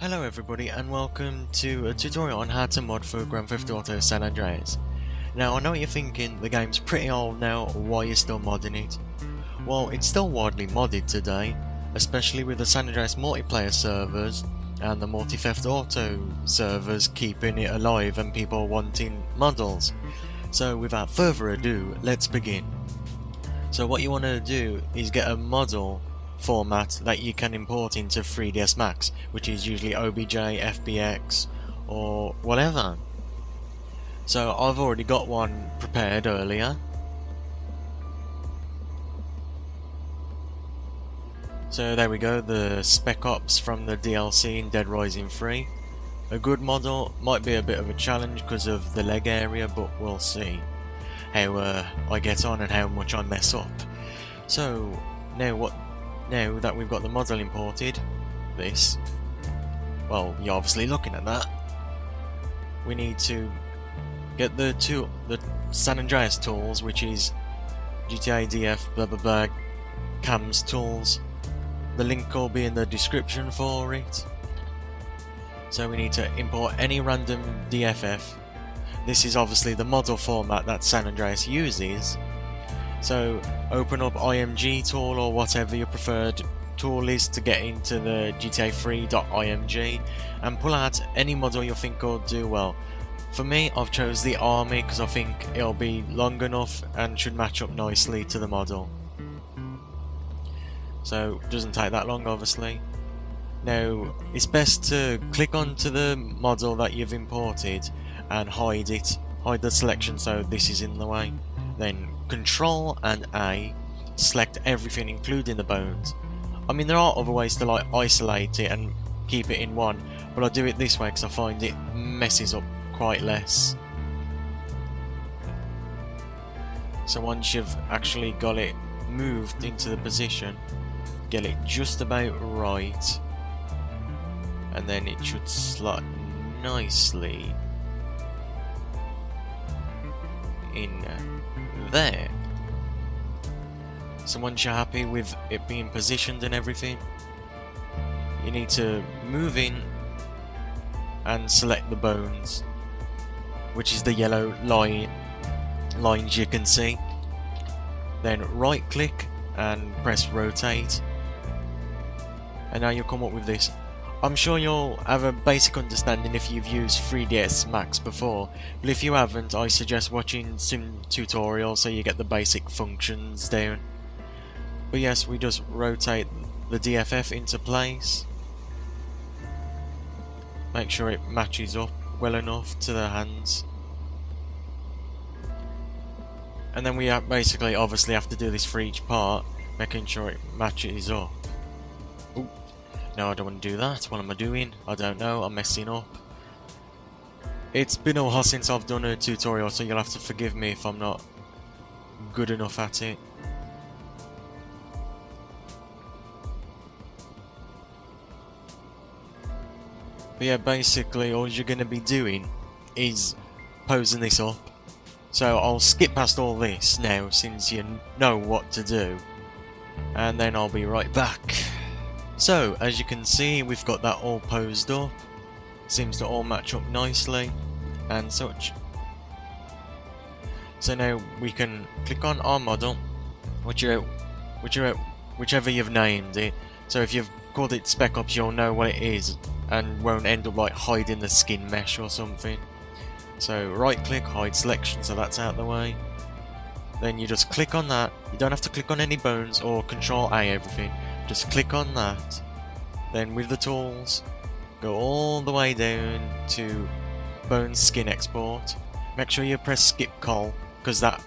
Hello everybody and welcome to a tutorial on how to mod for Grand Theft Auto San Andreas. Now I know what you're thinking, the game's pretty old now, why are you still modding it? Well, it's still widely modded today, especially with the San Andreas multiplayer servers and the Theft Auto servers keeping it alive and people wanting models. So without further ado, let's begin. So what you want to do is get a model format that you can import into 3ds Max, which is usually OBJ, FBX or whatever. So I've already got one prepared earlier. So there we go, the Spec Ops from the DLC in Dead Rising 3. A good model, might be a bit of a challenge because of the leg area, but we'll see how I get on and how much I mess up. So now that we've got the model imported, well, you're obviously looking at that. We need to get the San Andreas tools, which is GTA DF blah blah blah cams tools. The link will be in the description for it. So we need to import any random DFF. This is obviously the model format that San Andreas uses. So open up IMG tool or whatever your preferred tool is to get into the GTA3.img and pull out any model you think will do well. For me, I've chose the army because I think it'll be long enough and should match up nicely to the model. So it doesn't take that long, obviously. Now it's best to click onto the model that you've imported and hide it, hide the selection so this is in the way. Then Control and A, select everything including the bones. I mean, there are other ways to like isolate it and keep it in one, but I do it this way because I find it messes up quite less. So once you've actually got it moved into the position, get it just about right, and then it should slot nicely in there. So once you're happy with it being positioned and everything, you need to move in and select the bones, which is the yellow lines you can see. Then right click and press rotate, and now you'll come up with this. I'm sure you'll have a basic understanding if you've used 3ds Max before, but if you haven't, I suggest watching some tutorials so you get the basic functions down. But yes, we just rotate the DFF into place, make sure it matches up well enough to the hands, and then we basically obviously have to do this for each part, making sure it matches up. Ooh. No, I don't want to do that. What am I doing? I don't know, I'm messing up. It's been a while since I've done a tutorial, so you'll have to forgive me if I'm not good enough at it. But yeah, basically all you're going to be doing is posing this up. So I'll skip past all this now since you know what to do, and then I'll be right back. So, as you can see, we've got that all posed up. Seems to all match up nicely and such. So now we can click on our model, whichever you've named it. So if you've called it Spec Ops, you'll know what it is and won't end up like hiding the skin mesh or something. So right click, hide selection, so that's out the way. Then you just click on that. You don't have to click on any bones or Control A everything. Just click on that, then with the tools, go all the way down to Bone Skin Export. Make sure you press Skip Col, because that,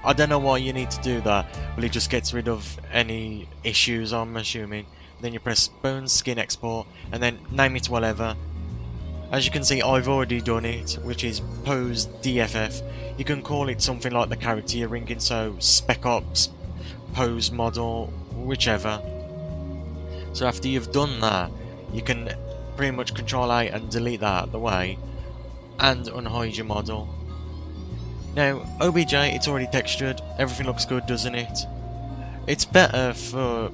I don't know why you need to do that, but it just gets rid of any issues, I'm assuming. Then you press Bone Skin Export, and then name it whatever. As you can see, I've already done it, which is Pose DFF. You can call it something like the character you're ringing, so Spec Ops, Pose Model, whichever. So after you've done that, you can pretty much Control A and delete that out of the way, and unhide your model. Now, OBJ, it's already textured, everything looks good, doesn't it? It's better for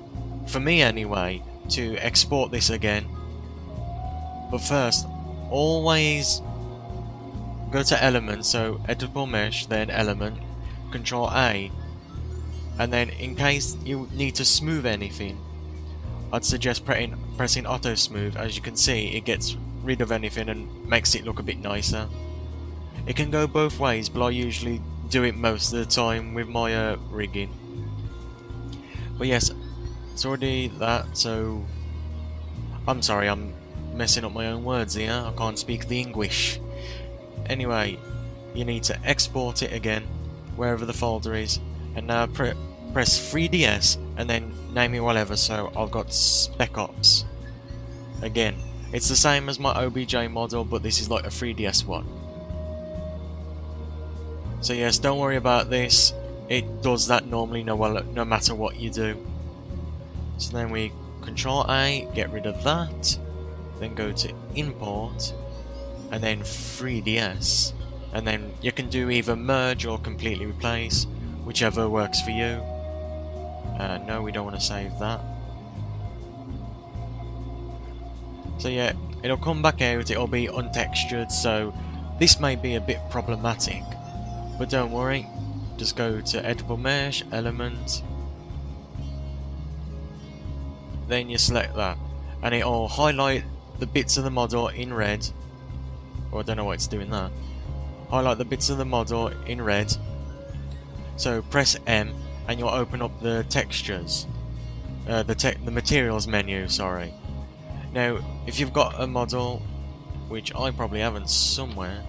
me anyway, to export this again But first, always go to element, so editable mesh, then element, Control A, and then in case you need to smooth anything, I'd suggest pressing auto smooth. As you can see, it gets rid of anything and makes it look a bit nicer. It can go both ways, but I usually do it most of the time with my rigging. But yes, it's already that, so I'm sorry, I'm messing up my own words here. I can't speak the English. Anyway, you need to export it again, wherever the folder is, and now press 3DS and then name it whatever. So I've got Spec Ops. Again, it's the same as my OBJ model, but this is like a 3DS one. So yes, don't worry about this. It does that normally no matter what you do. So then we Control A, get rid of that, then go to Import, and then 3DS, and then you can do either merge or completely replace, whichever works for you. No, we don't want to save that. So yeah, it'll come back out, it'll be untextured, so this may be a bit problematic, but don't worry, just go to Editable Mesh, Element, then you select that, and it'll highlight the bits of the model in red. Or I don't know why it's doing that. Highlight the bits of the model in red. So press M and you'll open up the textures. The materials menu, sorry. Now, if you've got a model, which I probably haven't somewhere,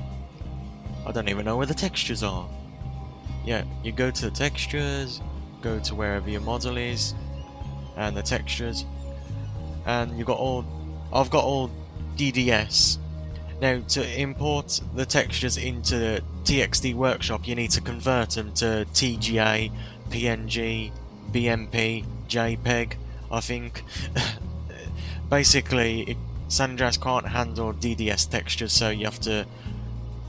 I don't even know where the textures are. Yeah, you go to the textures, go to wherever your model is, and the textures, and you've got all. I've got all DDS. Now, to import the textures into TXT Workshop, you need to convert them to TGA, PNG, BMP, JPEG, I think. Basically, San Andreas can't handle DDS textures, so you have to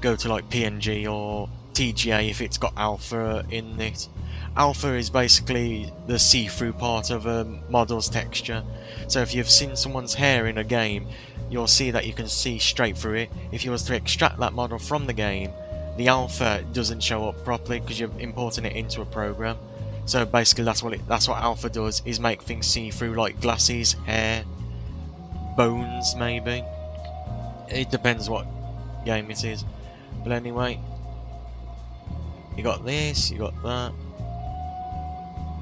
go to like PNG or TGA if it's got alpha in it. Alpha is basically the see-through part of a model's texture. So if you've seen someone's hair in a game, you'll see that you can see straight through it. If you was to extract that model from the game, the alpha doesn't show up properly because you're importing it into a program. So basically that's what alpha does, is make things see-through, like glasses, hair, bones maybe. It depends what game it is. But anyway, you got this, you got that.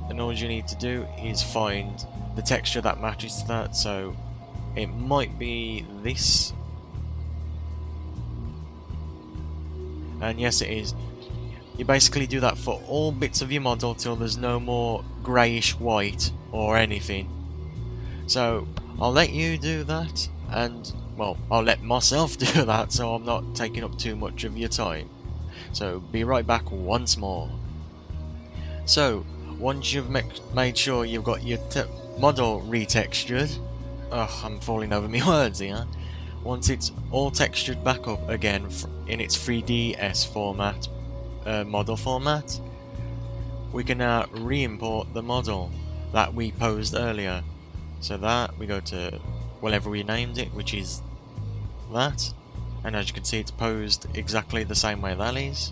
And all you need to do is find the texture that matches to that. So it might be this. And yes, it is. You basically do that for all bits of your model till there's no more greyish white or anything. So I'll let you do that, and well, I'll let myself do that so I'm not taking up too much of your time. So be right back once more. So once you've made sure you've got your model retextured, I'm falling over my words here. Once it's all textured back up again in its 3DS format, model format, we can now re-import the model that we posed earlier. So that, we go to whatever we named it, which is that, and as you can see it's posed exactly the same way that is.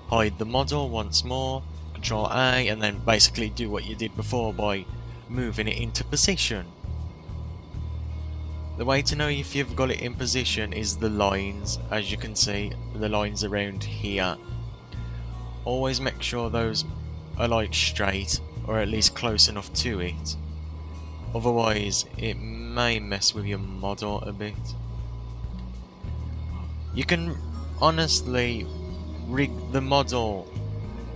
Hide the model once more, Control A, and then basically do what you did before by moving it into position. The way to know if you've got it in position is the lines. As you can see, the lines around here. Always make sure those are like straight, or at least close enough to it. Otherwise, it may mess with your model a bit. You can honestly rig the model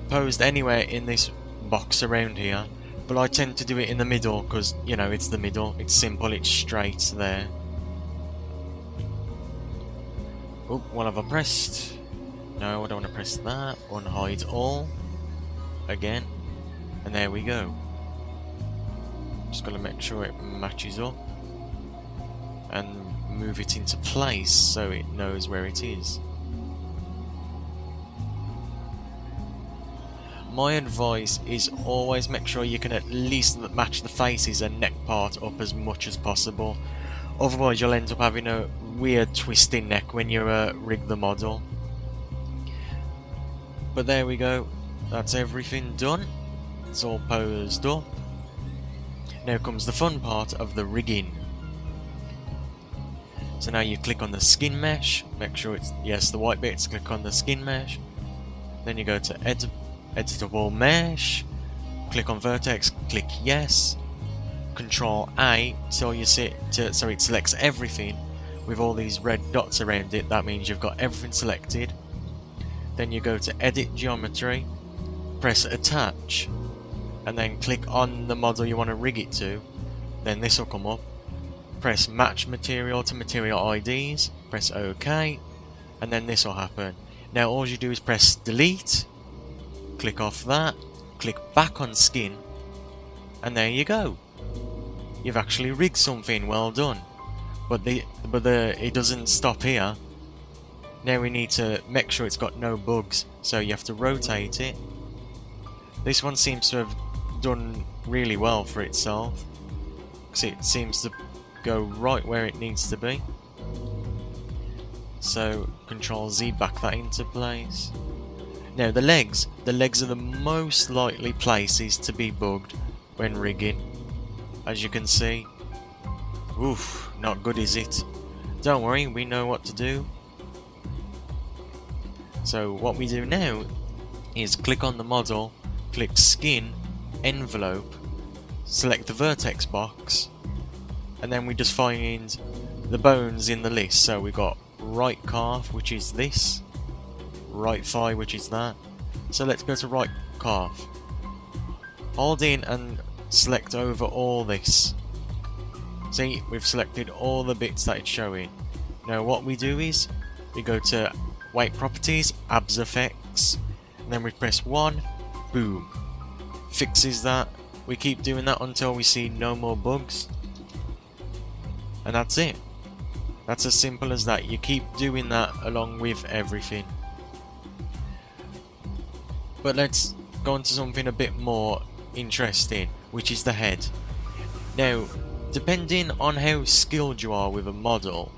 posed anywhere in this box around here, but I tend to do it in the middle because, you know, it's the middle, it's simple, it's straight there. Oh, what have I pressed? No, I don't want to press that. Unhide all again, and there we go. Just got to make sure it matches up and move it into place so it knows where it is. My advice is always make sure you can at least match the faces and neck part up as much as possible. Otherwise you'll end up having a weird twisting neck when you rig the model. But there we go, that's everything done. It's all posed up. Now comes the fun part of the rigging. So now you click on the skin mesh, make sure it's, yes, the white bits, click on the skin mesh. Then you go to editable mesh, click on vertex, click yes. Control A so you see so it selects everything with all these red dots around it. That means you've got everything selected. Then you go to edit geometry, press attach, and then click on the model you want to rig it to. Then this will come up. Press match material to material IDs, press OK, and then this will happen. Now all you do is press delete, click off that, click back on skin, and there you go. You've actually rigged something, well done. But it doesn't stop here. Now we need to make sure it's got no bugs, so you have to rotate it. This one seems to have done really well for itself, because it seems to go right where it needs to be. So Control Z, back that into place. Now the legs are the most likely places to be bugged when rigging. As you can see, oof, not good, is it? Don't worry, we know what to do. So what we do now is click on the model, click skin, envelope, select the vertex box, and then we just find the bones in the list. So we've got right calf, which is this, right thigh, which is that. So let's go to right calf. Hold in and select over all this. See, we've selected all the bits that it's showing. Now what we do is we go to weight properties, abs effects, and then we press 1, boom, fixes that. We keep doing that until we see no more bugs, and that's it. That's as simple as that. You keep doing that along with everything. But let's go on to something a bit more interesting, which is the head. Now, depending on how skilled you are with a model,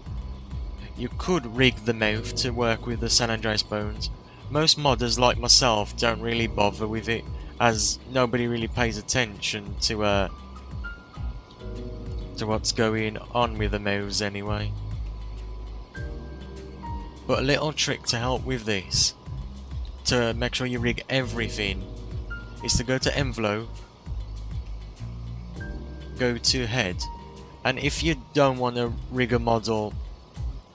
you could rig the mouth to work with the San Andreas bones. Most modders like myself don't really bother with it, as nobody really pays attention to what's going on with the mouths anyway. But a little trick to help with this, to make sure you rig everything, is to go to envelope, go to head, and if you don't want to rig a model,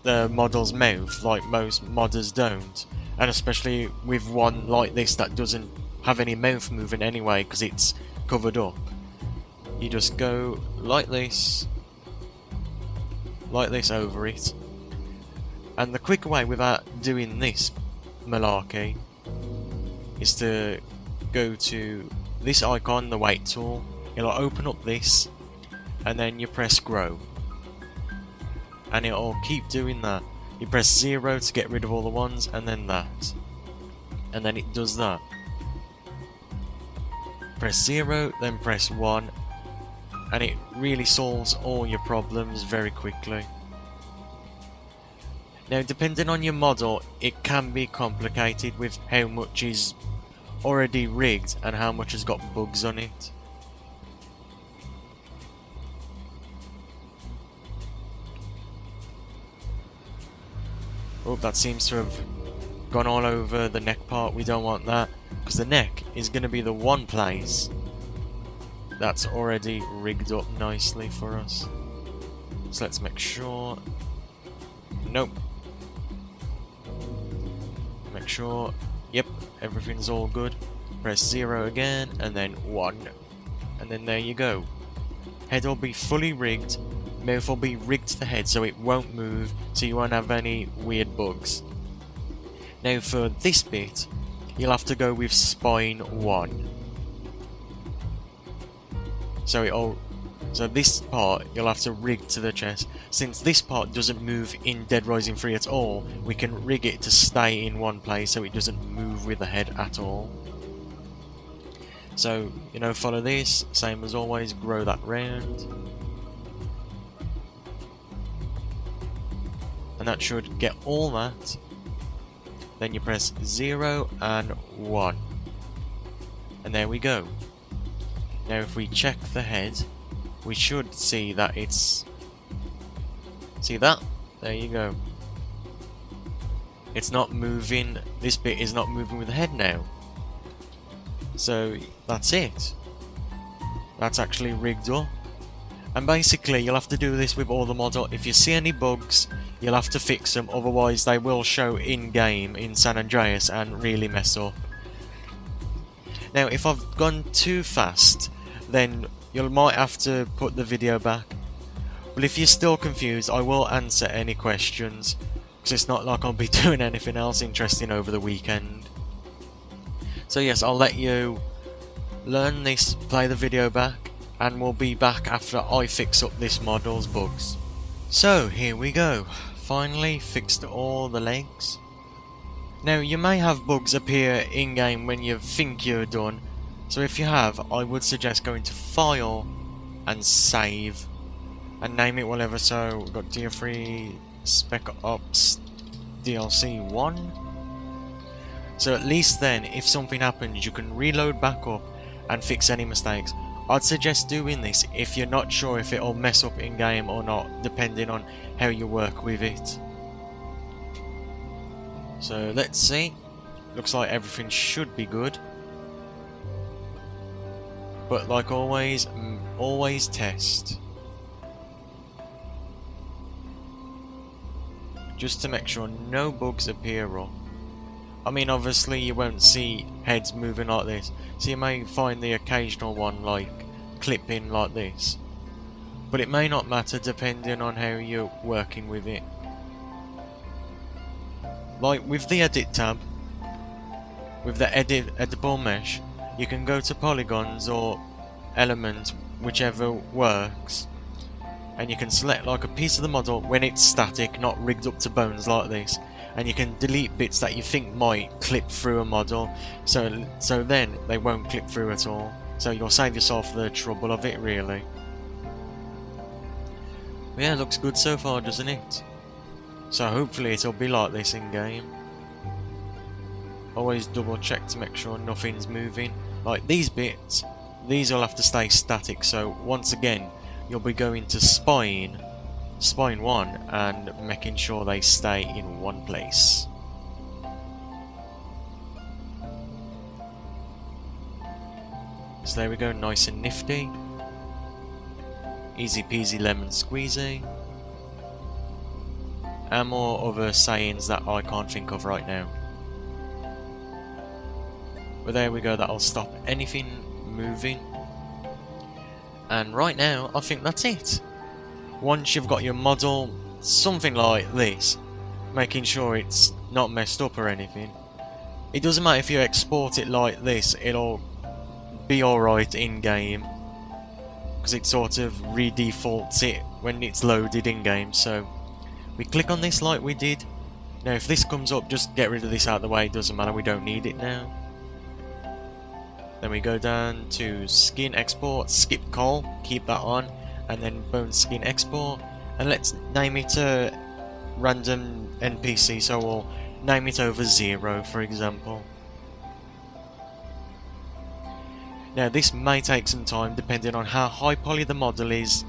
the model's mouth, like most modders don't, and especially with one like this that doesn't have any mouth movement anyway because it's covered up, you just go like this over it. And the quick way without doing this malarkey is to go to this icon, the weight tool. It'll open up this, and then you press grow, and it'll keep doing that. You press 0 to get rid of all the ones, and then that, and then it does that. Press 0, then press 1, and it really solves all your problems very quickly. Now, depending on your model, it can be complicated with how much is already rigged and how much has got bugs on it. Oh, that seems to have gone all over the neck part. We don't want that, because the neck is going to be the one place that's already rigged up nicely for us. So let's make sure. Nope. Make sure. Yep, everything's all good. Press 0 again, and then 1. And then there you go. Head will be fully rigged. Mouth will be rigged to the head so it won't move, so you won't have any weird bugs. Now for this bit, you'll have to go with spine 1. So this part you'll have to rig to the chest. Since this part doesn't move in Dead Rising 3 at all, we can rig it to stay in one place so it doesn't move with the head at all. So, you know, follow this, same as always, grow that round. and that should get all that. Then you press 0 and 1, and there we go. Now if we check the head, we should see that it's... See that? There you go. It's not moving, this bit is not moving with the head now. So that's it. That's actually rigged up. And basically you'll have to do this with all the model. If you see any bugs, you'll have to fix them, otherwise they will show in-game in San Andreas and really mess up. Now if I've gone too fast, then you might have to put the video back. But if you're still confused, I will answer any questions, because it's not like I'll be doing anything else interesting over the weekend. So yes, I'll let you learn this, play the video back, and we'll be back after I fix up this model's bugs. So here we go, finally fixed all the legs. Now you may have bugs appear in-game when you think you're done, so if you have, I would suggest going to File and Save and name it whatever. So we've got Tier 3 Spec Ops DLC 1. So at least then, if something happens, you can reload back up and fix any mistakes. I'd suggest doing this if you're not sure if it'll mess up in game or not, depending on how you work with it. So let's see. Looks like everything should be good. But like always, always test. Just to make sure no bugs appear up. I mean, obviously you won't see heads moving like this, so you may find the occasional one like clipping like this. But it may not matter depending on how you're working with it. Like with the edit tab, with the editable mesh, you can go to polygons or element, whichever works, and you can select like a piece of the model when it's static, not rigged up to bones like this, and you can delete bits that you think might clip through a model, so then they won't clip through at all, so you'll save yourself the trouble of it really. But yeah, looks good so far, doesn't it? So hopefully it'll be like this in game. Always double check to make sure nothing's moving. Like these bits, these will have to stay static, so once again you'll be going to spine 1 and making sure they stay in one place. So there we go, nice and nifty. Easy peasy lemon squeezy. And more other sayings that I can't think of right now. But there we go, that'll stop anything moving. And right now, I think that's it. Once you've got your model something like this, making sure it's not messed up or anything, it doesn't matter if you export it like this, it'll be alright in game, because it sort of re-defaults it when it's loaded in game. So we click on this like we did. Now if this comes up, just get rid of this out of the way, it doesn't matter, we don't need it now. Then we go down to skin export, skip call, keep that on, and then bone skin export, and let's name it a random NPC, so we'll name it over 0 for example. Now this may take some time depending on how high poly the model is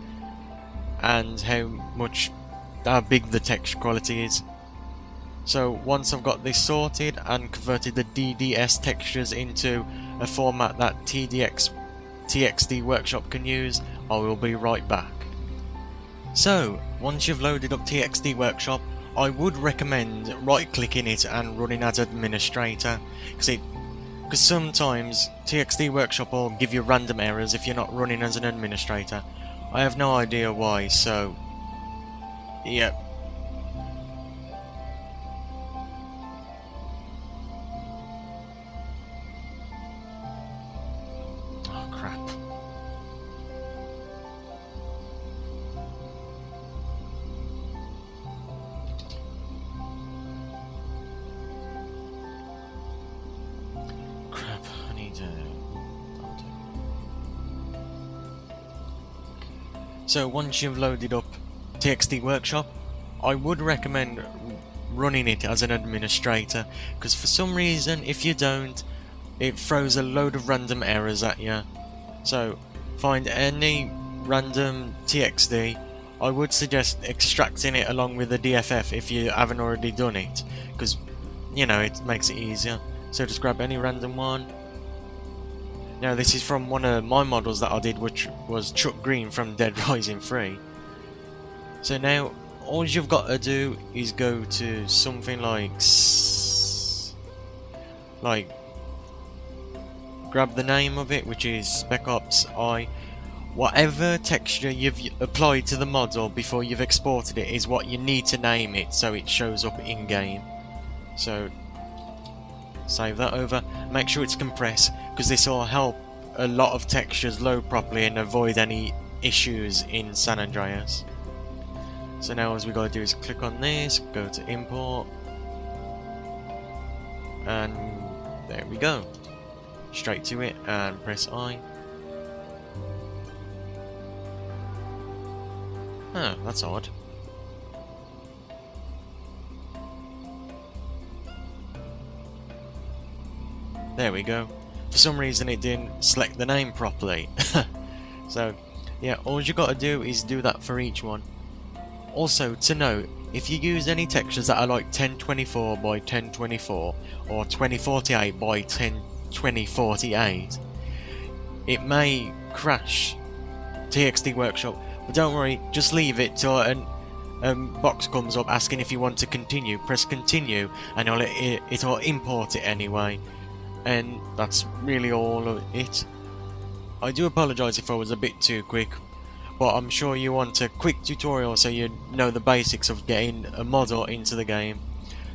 and how big the texture quality is. So once I've got this sorted and converted the DDS textures into a format that TXT Workshop can use, I will be right back. So once you've loaded up TXT Workshop, I would recommend right clicking it and running as administrator, because sometimes TXT Workshop will give you random errors if you're not running as an administrator. I have no idea why, so yeah. So once you've loaded up TXT Workshop, I would recommend running it as an administrator, because for some reason, if you don't, it throws a load of random errors at you. So find any random TXT. I would suggest extracting it along with the DFF if you haven't already done it, because you know it makes it easier. So just grab any random one. Now this is from one of my models that I did, which was Chuck Green from Dead Rising 3. So now all you've got to do is go to something like grab the name of it, which is Spec Ops I. Whatever texture you've applied to the model before you've exported it is what you need to name it so it shows up in game. So save that over, make sure it's compressed, because this will help a lot of textures load properly and avoid any issues in San Andreas. So now all we gotta do is click on this, go to import, and there we go. Straight to it and press I. Oh, that's odd. There we go. For some reason it didn't select the name properly. So yeah, all you gotta do is do that for each one. Also, to note, if you use any textures that are like 1024 by 1024 or 2048 by 102048, it may crash TXT Workshop, but don't worry, just leave it till a box comes up asking if you want to continue. Press continue and it'll import it anyway, and that's really all of it. I do apologise if I was a bit too quick, but I'm sure you want a quick tutorial so you know the basics of getting a model into the game.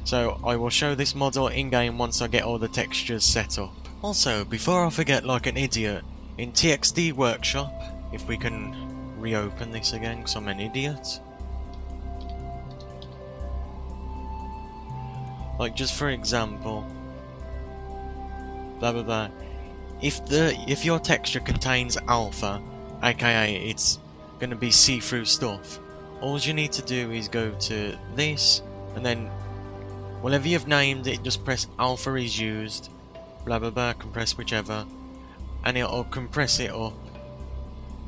So I will show this model in game once I get all the textures set up. Also, before I forget like an idiot, in TXT Workshop, if we can reopen this again because I'm an idiot. Like just for example, blah blah blah. If your texture contains alpha, aka it's going to be see-through stuff, all you need to do is go to this, and then whatever you've named it, just press alpha is used, blah blah blah, compress whichever, and it'll compress it up,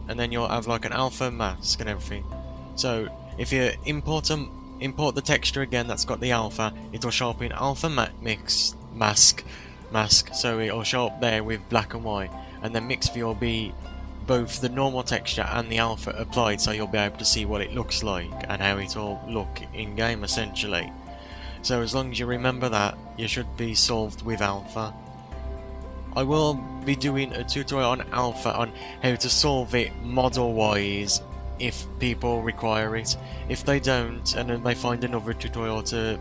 and then you'll have like an alpha mask and everything. So if you import the texture again that's got the alpha, it'll show up in alpha mask, so it'll show up there with black and white, and then mix view will be both the normal texture and the alpha applied, so you'll be able to see what it looks like and how it'll look in game essentially. So as long as you remember that, you should be solved with alpha. I will be doing a tutorial on alpha on how to solve it model wise if people require it. If they don't and then they find another tutorial to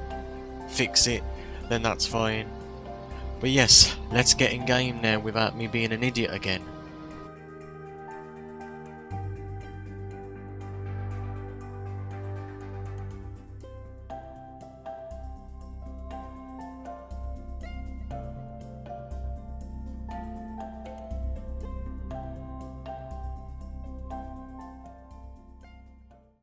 fix it, then that's fine. But yes, let's get in game now without me being an idiot again.